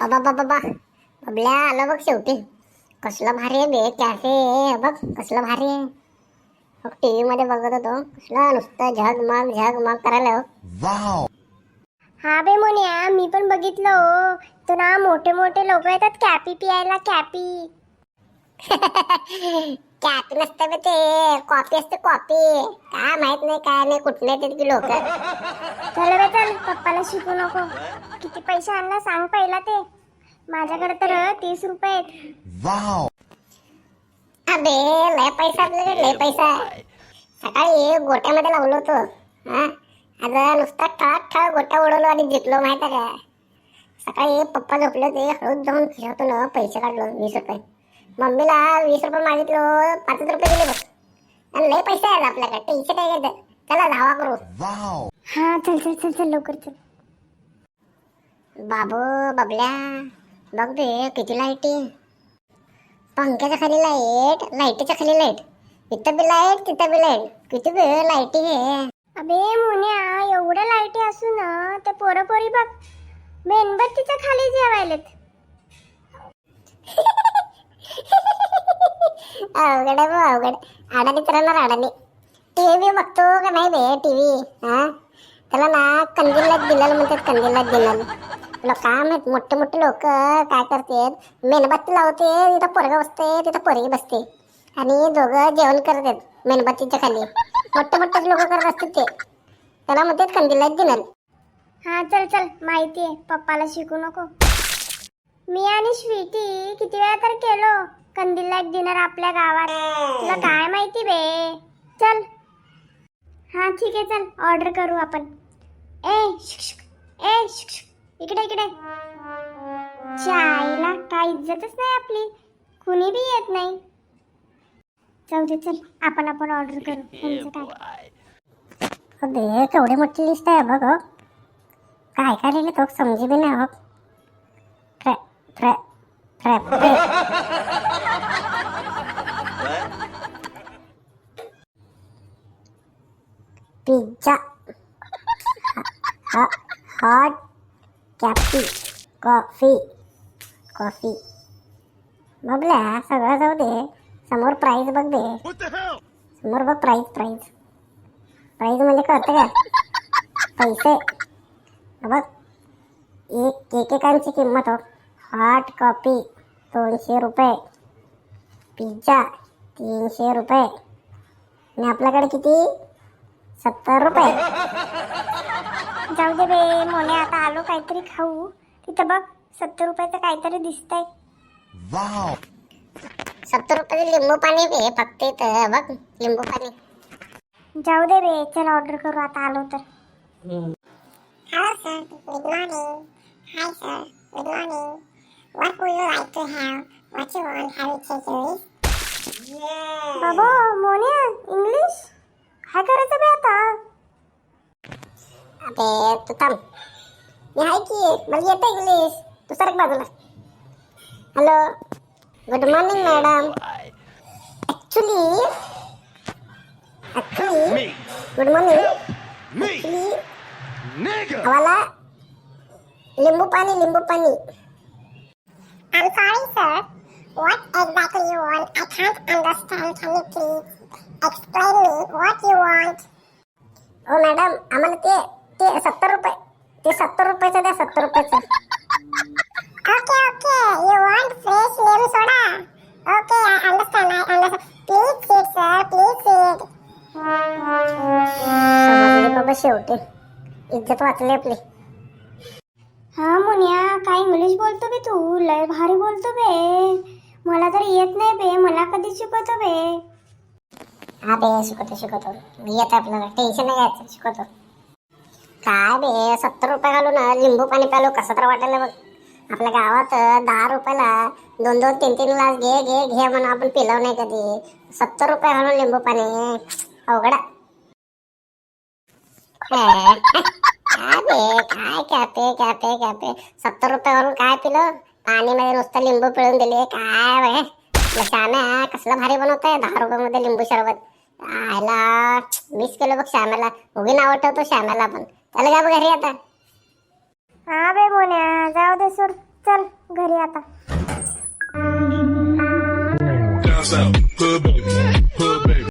बाबा बाबा बा बबल्या आलं बघ शेवटी. कसलं भारी आहे बे कॅफे. बघ कसलं भारी आहे. बघ टीव्ही मध्ये बघत होतो. कसलं नुसतं झगमग करायला हो. वाव. हा बे मोन्या, मी पण बघितलं हो. तो ना मोठे मोठे लोक येतात कॅपी पियायला. कॅपी कॅफे नसते बे ते, कॉफी असते कॉफी. काय माहित नाही काय नाही कुठले ते लोक. चल बे चल, पप्पाला शिकू नको. किती पैसे आणला सांग पहिला ते. माझ्याकडे तर 30 रुपये आहेत. वाव. अबे लय पैसा आपल्याकडे, लय पैसा. सकाळी गोट्यामध्ये लावलो होतो. हा आज नुसता ठळ गोट्या उडवलो आणि जिंकलो माहिती आहे का. सकाळी पप्पा झोपले होते, हळूच जाऊन खिशातून पैसे काढलो 20 रुपये. मम्मीला 20 रुपये मागितलो, 5 रुपये दिले बघ. आणि लय पैसे आहेत आपल्याकडे, टेन्शन काय घेत. चला धावा करू. वाव. हा चल चल चल चल लवकर चल. बाबू बबल्या बघ बे किती लाईट आहे. पंख्याच्या खाली लाईट, लाईटीच्या खाली लाईट. इथं बी लाईट तिथं बी लाईट. किती बे लाईटी आहे. अबे मोन्या, एवढ्या लाईटी असून ना ते पोरं पोरी बघ मेणबत्तीच्या खाली जेवायलेत. अवघड आहे बा अवघड. अडाणी तर राहणार अडाणी. टीव्ही बी बघतो का नाही बे टीव्ही. हा त्याला ना कंदीलात दिलेलं म्हणतात, कंदीलात दिलेलं. तुला काय माहित मोठे मोठे लोक काय करतात, मेणबत्ती लावते, तिथं पोरगा बसते, तिथं पोरगी बसते आणि दोघं जेवण करतात मेणबत्तीच्या खाली. मोठे मोठे लोक करत असतात ते, त्याला म्हणतात कंदीलात दिलेलं. हा चल चल, माहिती आहे, पप्पाला शिकू नको. मी आणि स्वीटी किती वेळा तर केलो कंदील लाईट डिनर आपल्या गावात. तुला काय माहिती बे. चल हा ठीक आहे, चल ऑर्डर करू आपण. ए शुक शुक, ए शुक शुक, इकडे इकडे. चायला काय इज्जतच नाही आपली, कुणी बी येत नाही. जाऊ दे चल, आपण ऑर्डर करू. त्यांचं काय. अबे केवढी मोठी लिस्ट आहे बघ. काय काय लिहिलं तो समजी बी नाही. हो फ्रॅ फ्रॅ फ्रॅ पिझ्झा, हॉट कॅफी, कॉफी. बघल्या सगळं जाऊ दे. समोर प्राइस बघ दे. समोर बघ प्राइस म्हणजे कळतं का. पैसे बघ, एकेकांची किंमत हो. हॉट कॉफी 200 रुपये, पिझ्झा 300 रुपये आणि आपल्याकडे किती 70 रुपये. जाऊ दे बे मोने, आता आलो काहीतरी खाऊ. तिथं बघ 70 रुपयाचं काहीतरी दिसतंय. वाव. 70 रुपयाचे लिंबू पाणी बे फक्त इथं बघ, लिंबू पाणी. जाऊ दे बे, चल ऑर्डर करू आता आलो तर. Hello sir, good morning. Hi sir, good morning. What would you like to have? What you want? Have you checked your list? बाबा मोने, इंग्लिश काय करायचं बे आता. अबे तू थांब, मी आहे की, मला येतं इंग्लिश. तू सरक बाजूला. Hello, good morning madam. Actually good morning. Actually आम्हाला लिंबू पाणी. I'm sorry sir, what exactly you want? I can't understand. Can you please explain me what you want? ओ मॅडम, आम्हाला ते 70 रुपये, ते 70 रुपयाचं द्या, 70 रुपयाचं. Okay, you want fresh lemon soda? Okay, I understand. Please sit sir, please sit. समजले बाबा शेवटी, इज्जत वाचली आपली. हा मोन्या, काय इंग्लिश बोलतो बे तू. लय भारी बोलतो बे. मला तर येत नाही बे, मला कधी शिकवतो बे. हा बे शिकवतो. येत आपल्याला, टेन्शन नाही घ्यायचं, शिकवतो. काय बे 70 रुपये घालून लिंबू पाणी प्यालो, कसं तर वाटायला बघ. आपल्या गावात 10 रुपयाला 2-2, 3-3 ग्लास घे म्हणून आपण पिलो नाही कधी. 70 रुपये घालून लिंबू पाणी, अवघड. काय बे काय कॅफे 70 रुपये घालून काय पिलो. पाणी मध्ये नुसतं लिंबू पिळून दिले. काय बघ श्याम्या, कसलं भारी बनवतंय 10 रुपयामध्ये लिंबू सरबत. आयला मिस केलं बघ श्याम्याला. उगी नाव ठेवतो श्याम्याला, पण त्याला काय बघ घरी आता. हा बे मोन्या, जाऊ दे सोड. चल घरी आता. Down south, hood baby, hood